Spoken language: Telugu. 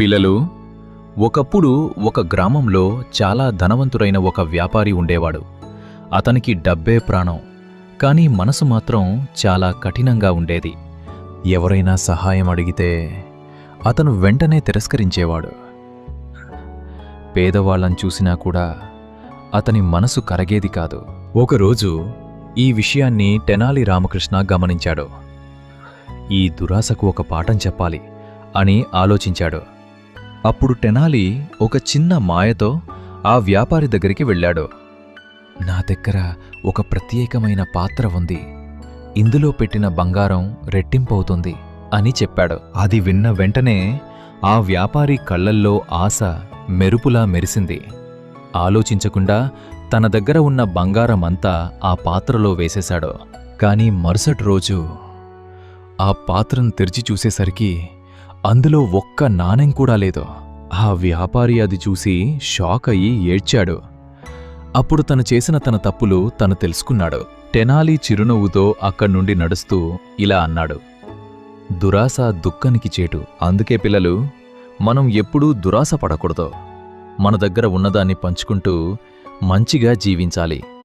పిల్లలు, ఒకప్పుడు ఒక గ్రామంలో చాలా ధనవంతుడైన ఒక వ్యాపారి ఉండేవాడు. అతనికి డబ్బే ప్రాణం, కానీ మనసు మాత్రం చాలా కఠినంగా ఉండేది. ఎవరైనా సహాయం అడిగితే అతను వెంటనే తిరస్కరించేవాడు. పేదవాళ్లను చూసినా కూడా అతని మనసు కరగేది కాదు. ఒకరోజు ఈ విషయాన్ని తెనాలి రామకృష్ణ గమనించాడు. ఈ దురాశకు ఒక పాఠం చెప్పాలి అని ఆలోచించాడు. అప్పుడు తెనాలి ఒక చిన్న మాయతో ఆ వ్యాపారి దగ్గరికి వెళ్ళాడు. నా దగ్గర ఒక ప్రత్యేకమైన పాత్ర ఉంది, ఇందులో పెట్టిన బంగారం రెట్టింపవుతుంది అని చెప్పాడు. అది విన్న వెంటనే ఆ వ్యాపారి కళ్లల్లో ఆశ మెరుపులా మెరిసింది. ఆలోచించకుండా తన దగ్గర ఉన్న బంగారమంతా ఆ పాత్రలో వేసేశాడు. కాని మరుసటి రోజు ఆ పాత్రను తెరిచి చూసేసరికి అందులో ఒక్క నాణెం కూడా లేదు. ఆ వ్యాపారి అది చూసి షాక్ అయ్యి ఏడ్చాడు. అప్పుడు తను చేసిన తన తప్పులు తను తెలుసుకున్నాడు. తెనాలి చిరునవ్వుతో అక్కడ్నుండి నడుస్తూ ఇలా అన్నాడు, దురాశ దుఃఖానికి చేటు. అందుకే పిల్లలు, మనం ఎప్పుడూ దురాశ పడకూడదు. మన దగ్గర ఉన్నదాన్ని పంచుకుంటూ మంచిగా జీవించాలి.